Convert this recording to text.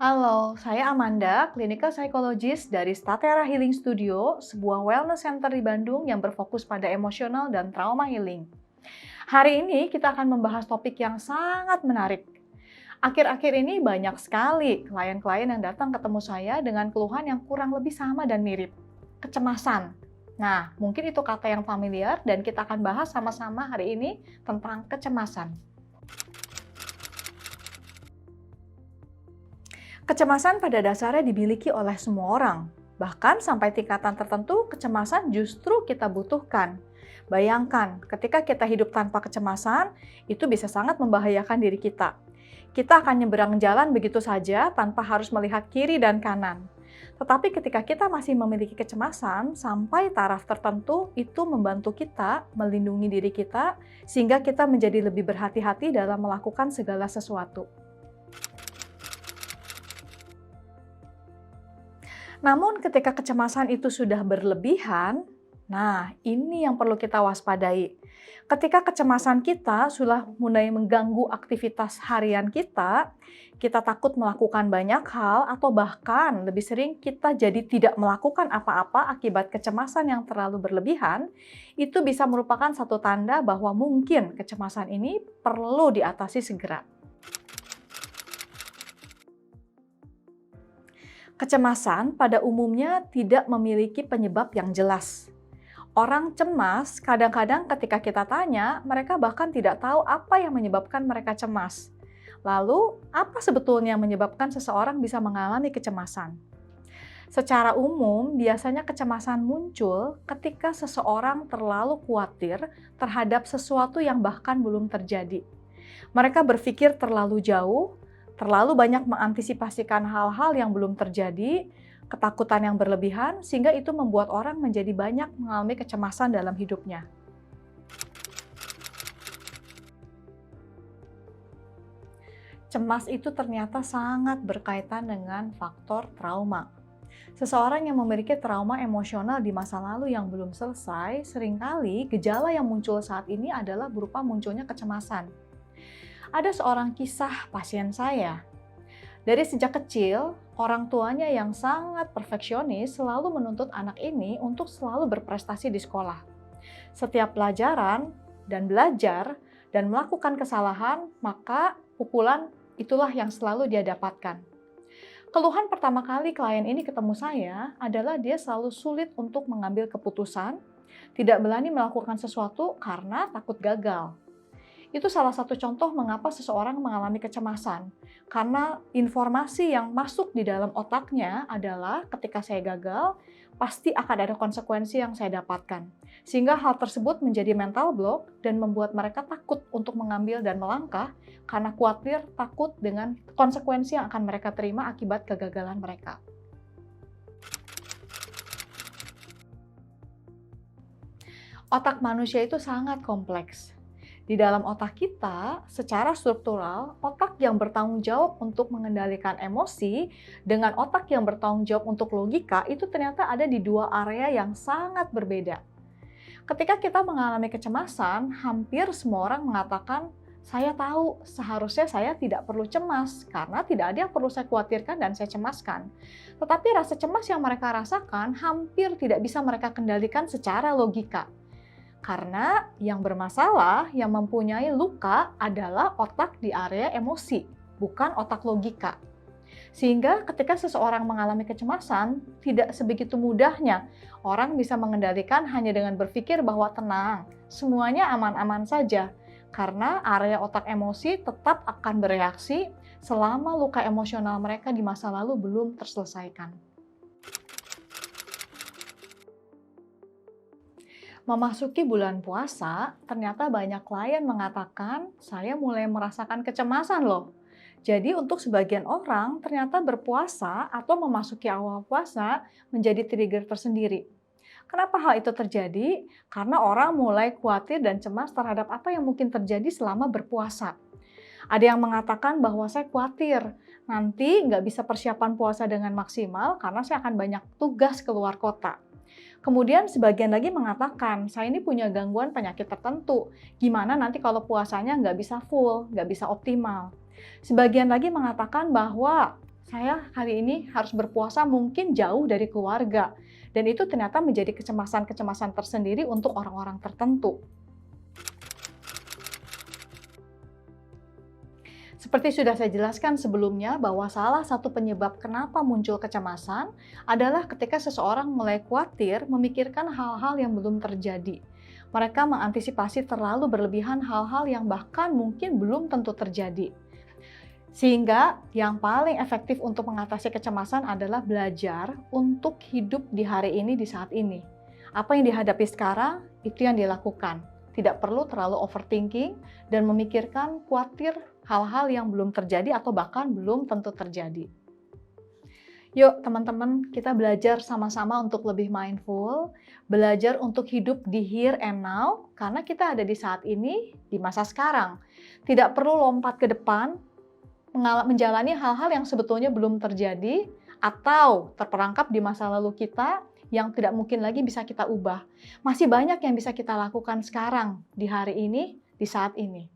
Halo, saya Amanda, clinical psychologist dari Statera Healing Studio, sebuah wellness center di Bandung yang berfokus pada emosional dan trauma healing. Hari ini kita akan membahas topik yang sangat menarik. Akhir-akhir ini banyak sekali klien-klien yang datang ketemu saya dengan keluhan yang kurang lebih sama dan mirip. Kecemasan. Nah, mungkin itu kata yang familiar dan kita akan bahas sama-sama hari ini tentang kecemasan. Kecemasan pada dasarnya dimiliki oleh semua orang. Bahkan sampai tingkatan tertentu, kecemasan justru kita butuhkan. Bayangkan, ketika kita hidup tanpa kecemasan, itu bisa sangat membahayakan diri kita. Kita akan nyeberang jalan begitu saja tanpa harus melihat kiri dan kanan. Tetapi ketika kita masih memiliki kecemasan, sampai taraf tertentu itu membantu kita melindungi diri kita, sehingga kita menjadi lebih berhati-hati dalam melakukan segala sesuatu. Namun ketika kecemasan itu sudah berlebihan, nah ini yang perlu kita waspadai. Ketika kecemasan kita sudah mulai mengganggu aktivitas harian kita takut melakukan banyak hal atau bahkan lebih sering kita jadi tidak melakukan apa-apa akibat kecemasan yang terlalu berlebihan, itu bisa merupakan satu tanda bahwa mungkin kecemasan ini perlu diatasi segera. Kecemasan pada umumnya tidak memiliki penyebab yang jelas. Orang cemas kadang-kadang ketika kita tanya, mereka bahkan tidak tahu apa yang menyebabkan mereka cemas. Lalu, apa sebetulnya yang menyebabkan seseorang bisa mengalami kecemasan? Secara umum, biasanya kecemasan muncul ketika seseorang terlalu khawatir terhadap sesuatu yang bahkan belum terjadi. Mereka berpikir terlalu jauh, terlalu banyak mengantisipasikan hal-hal yang belum terjadi, ketakutan yang berlebihan, sehingga itu membuat orang menjadi banyak mengalami kecemasan dalam hidupnya. Cemas itu ternyata sangat berkaitan dengan faktor trauma. Seseorang yang memiliki trauma emosional di masa lalu yang belum selesai, seringkali gejala yang muncul saat ini adalah berupa munculnya kecemasan. Ada seorang kisah pasien saya. Dari sejak kecil, orang tuanya yang sangat perfeksionis selalu menuntut anak ini untuk selalu berprestasi di sekolah. Setiap pelajaran dan belajar dan melakukan kesalahan, maka pukulan itulah yang selalu dia dapatkan. Keluhan pertama kali klien ini ketemu saya adalah dia selalu sulit untuk mengambil keputusan, tidak berani melakukan sesuatu karena takut gagal. Itu salah satu contoh mengapa seseorang mengalami kecemasan. Karena informasi yang masuk di dalam otaknya adalah ketika saya gagal, pasti akan ada konsekuensi yang saya dapatkan. Sehingga hal tersebut menjadi mental block dan membuat mereka takut untuk mengambil dan melangkah karena khawatir takut dengan konsekuensi yang akan mereka terima akibat kegagalan mereka. Otak manusia itu sangat kompleks. Di dalam otak kita, secara struktural, otak yang bertanggung jawab untuk mengendalikan emosi dengan otak yang bertanggung jawab untuk logika itu ternyata ada di dua area yang sangat berbeda. Ketika kita mengalami kecemasan, hampir semua orang mengatakan, saya tahu seharusnya saya tidak perlu cemas karena tidak ada yang perlu saya khawatirkan dan saya cemaskan. Tetapi rasa cemas yang mereka rasakan hampir tidak bisa mereka kendalikan secara logika. Karena yang bermasalah, yang mempunyai luka adalah otak di area emosi, bukan otak logika. Sehingga ketika seseorang mengalami kecemasan, tidak sebegitu mudahnya orang bisa mengendalikan hanya dengan berpikir bahwa tenang, semuanya aman-aman saja. Karena area otak emosi tetap akan bereaksi selama luka emosional mereka di masa lalu belum terselesaikan. Memasuki bulan puasa, ternyata banyak klien mengatakan, saya mulai merasakan kecemasan loh. Jadi untuk sebagian orang, ternyata berpuasa atau memasuki awal puasa menjadi trigger tersendiri. Kenapa hal itu terjadi? Karena orang mulai khawatir dan cemas terhadap apa yang mungkin terjadi selama berpuasa. Ada yang mengatakan bahwa saya khawatir, nanti nggak bisa persiapan puasa dengan maksimal karena saya akan banyak tugas keluar kota. Kemudian sebagian lagi mengatakan, saya ini punya gangguan penyakit tertentu. Gimana nanti kalau puasanya nggak bisa full, nggak bisa optimal. Sebagian lagi mengatakan bahwa Saya hari ini harus berpuasa mungkin jauh dari keluarga, dan itu ternyata menjadi kecemasan-kecemasan tersendiri untuk orang-orang tertentu. Seperti sudah saya jelaskan sebelumnya bahwa salah satu penyebab kenapa muncul kecemasan adalah ketika seseorang mulai khawatir memikirkan hal-hal yang belum terjadi. Mereka mengantisipasi terlalu berlebihan hal-hal yang bahkan mungkin belum tentu terjadi. Sehingga yang paling efektif untuk mengatasi kecemasan adalah belajar untuk hidup di hari ini, di saat ini. Apa yang dihadapi sekarang, itu yang dilakukan. Tidak perlu terlalu overthinking dan memikirkan khawatir hal-hal yang belum terjadi atau bahkan belum tentu terjadi. Yuk teman-teman, kita belajar sama-sama untuk lebih mindful, belajar untuk hidup di here and now, karena kita ada di saat ini, di masa sekarang. Tidak perlu lompat ke depan, menjalani hal-hal yang sebetulnya belum terjadi, atau terperangkap di masa lalu kita yang tidak mungkin lagi bisa kita ubah. Masih banyak yang bisa kita lakukan sekarang, di hari ini, di saat ini.